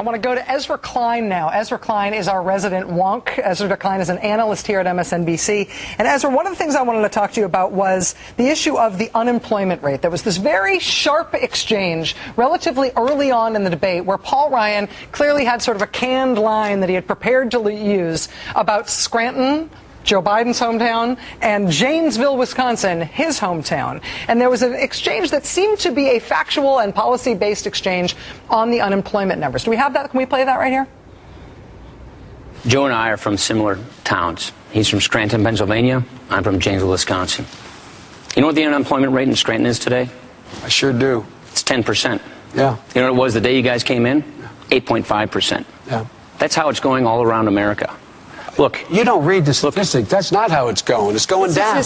I want to go to Ezra Klein now. Ezra Klein is our resident wonk. Ezra Klein is an analyst here at MSNBC. And Ezra, one of the things I wanted to talk to you about was the issue of the unemployment rate. There was this very sharp exchange relatively early on in the debate where Paul Ryan clearly had sort of a canned line that he had prepared to use about Scranton, Joe Biden's hometown, and Janesville, Wisconsin, his hometown. And there was an exchange that seemed to be a factual and policy-based exchange on the unemployment numbers. Do we have that? Can we play that right here? Joe and I are from similar towns. He's from Scranton, Pennsylvania. I'm from Janesville, Wisconsin. You know what the unemployment rate in Scranton is today? I sure do. It's 10%. Yeah. You know what it was the day you guys came in? 8.5%. Yeah. That's how it's going all around America. Look, you don't read the statistics. That's not how it's going. It's going down.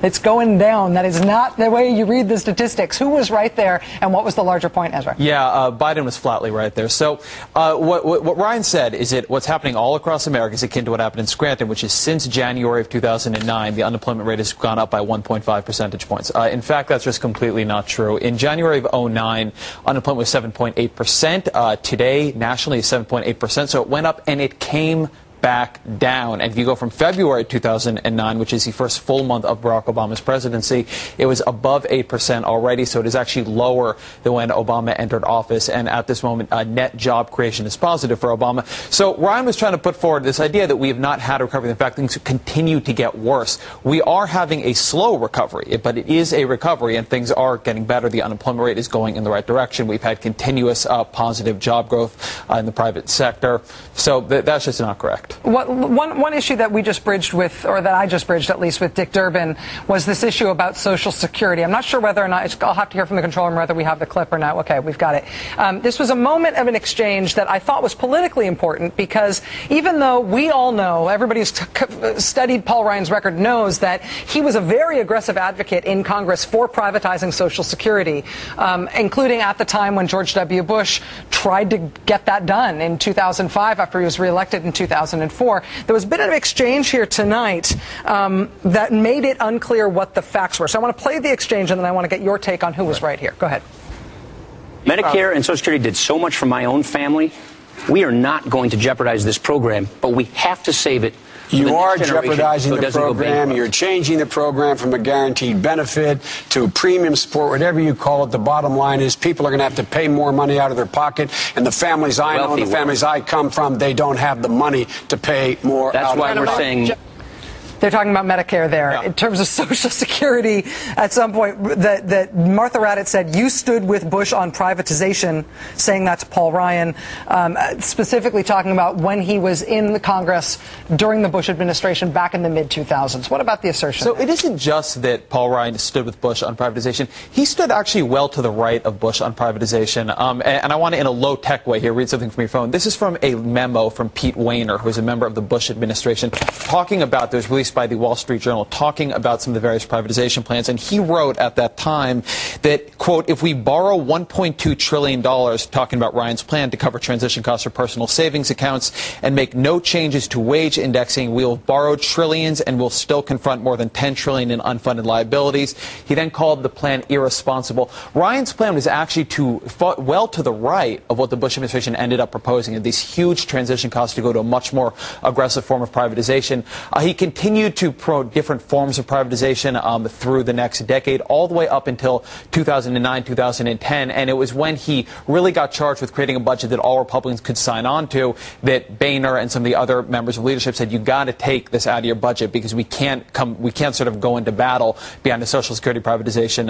It's going down. That is not the way you read the statistics. Who was right there, and what was the larger point, Ezra? Yeah, Biden was flatly right there. So what Ryan said is that what's happening all across America is akin to what happened in Scranton, which is since January of 2009, the unemployment rate has gone up by 1.5 percentage points. In fact, that's just completely not true. In January of 2009, unemployment was 7.8%. Today, nationally, is 7.8%. So it went up, and it came back down. And if you go from February 2009, which is the first full month of Barack Obama's presidency, it was above 8% already. So it is actually lower than when Obama entered office. And at this moment, net job creation is positive for Obama. So Ryan was trying to put forward this idea that we have not had a recovery. In fact, things continue to get worse. We are having a slow recovery, but it is a recovery, and things are getting better. The unemployment rate is going in the right direction. We've had continuous positive job growth in the private sector. So that's just not correct. One issue that we just bridged with, or that I just bridged at least with Dick Durbin, was this issue about Social Security. I'm not sure whether or not, I'll have to hear from the control room whether we have the clip or not. Okay, we've got it. This was a moment of an exchange that I thought was politically important because even though we all know, everybody who's studied Paul Ryan's record knows that he was a very aggressive advocate in Congress for privatizing Social Security, including at the time when George W. Bush tried to get that done in 2005 after he was reelected in 2004. There was a bit of exchange here tonight that made it unclear what the facts were. So I want to play the exchange, and then I want to get your take on who was right here. Go ahead. Medicare and Social Security did so much for my own family. We are not going to jeopardize this program, but we have to save it. You are jeopardizing the program. You're changing the program from a guaranteed benefit to a premium support, whatever you call it. The bottom line is people are going to have to pay more money out of their pocket. And the families I know, the families I come from, they don't have the money to pay more out of their pocket. That's why we're saying... They're talking about Medicare there. Yeah. In terms of Social Security, at some point, that Martha Raddatz said, you stood with Bush on privatization, saying that to Paul Ryan, specifically talking about when he was in the Congress during the Bush administration back in the mid-2000s. What about the assertion? So it isn't just that Paul Ryan stood with Bush on privatization. He stood actually well to the right of Bush on privatization. And I want to, in a low-tech way here, read something from your phone. This is from a memo from Pete Wehner, who is a member of the Bush administration, talking about, there was released by the Wall Street Journal, talking about some of the various privatization plans. And he wrote at that time that, quote, if we borrow $1.2 trillion, talking about Ryan's plan to cover transition costs for personal savings accounts, and make no changes to wage indexing, we'll borrow trillions and we'll still confront more than $10 trillion in unfunded liabilities. He then called the plan irresponsible. Ryan's plan was actually well to the right of what the Bush administration ended up proposing, and these huge transition costs to go to a much more aggressive form of privatization. He continued to promote different forms of privatization through the next decade, all the way up until 2009, 2010. And it was when he really got charged with creating a budget that all Republicans could sign on to that Boehner and some of the other members of leadership said, you got to take this out of your budget because we can't sort of go into battle behind the Social Security privatization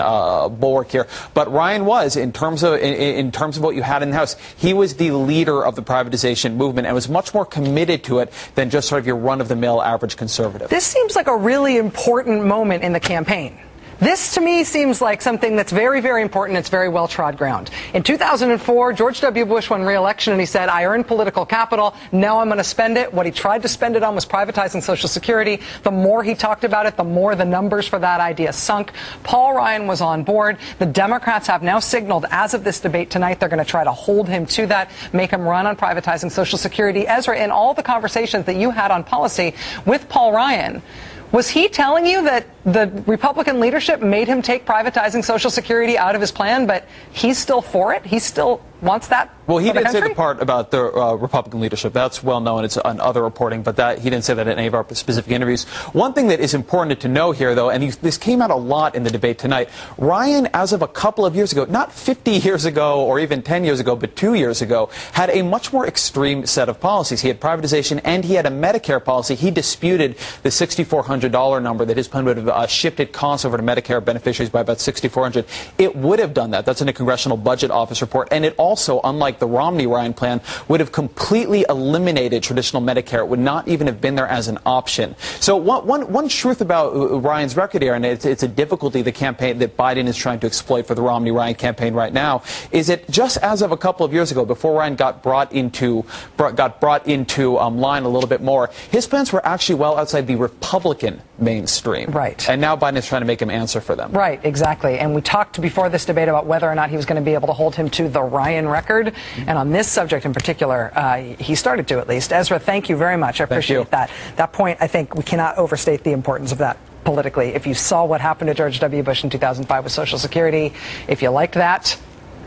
bulwark here. But Ryan was, in terms of what you had in the House, he was the leader of the privatization movement and was much more committed to it than just sort of your run-of-the-mill average conservative. This seems like a really important moment in the campaign. This, to me, seems like something that's very, very important. It's very well-trod ground. In 2004, George W. Bush won re-election, and he said, I earned political capital. Now I'm going to spend it. What he tried to spend it on was privatizing Social Security. The more he talked about it, the more the numbers for that idea sunk. Paul Ryan was on board. The Democrats have now signaled, as of this debate tonight, they're going to try to hold him to that, make him run on privatizing Social Security. Ezra, in all the conversations that you had on policy with Paul Ryan, was he telling you that the Republican leadership made him take privatizing Social Security out of his plan, but he's still for it. He still wants that. Well, he didn't say the part about the Republican leadership. That's well known. It's on other reporting, but he didn't say that in any of our specific interviews. One thing that is important to know here, though, and this came out a lot in the debate tonight, Ryan, as of a couple of years ago, not 50 years ago or even 10 years ago, but 2 years ago, had a much more extreme set of policies. He had privatization and he had a Medicare policy. He disputed the $6,400 number that his plan would have shifted costs over to Medicare beneficiaries by about $6,400. It would have done that. That's in a Congressional Budget Office report. And it also, unlike the Romney-Ryan plan, would have completely eliminated traditional Medicare. It would not even have been there as an option. So one truth about Ryan's record here, and it's a difficulty the campaign that Biden is trying to exploit for the Romney-Ryan campaign right now, is that just as of a couple of years ago, before Ryan got brought into line a little bit more, his plans were actually well outside the Republican mainstream. Right. And now Biden is trying to make him answer for them. Right, exactly. And we talked before this debate about whether or not he was going to be able to hold him to the Ryan record. And on this subject in particular, he started to, at least. Ezra, thank you very much. I appreciate that. That point, I think we cannot overstate the importance of that politically. If you saw what happened to George W. Bush in 2005 with Social Security, if you liked that,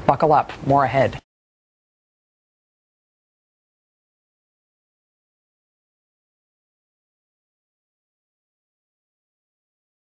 buckle up. More ahead.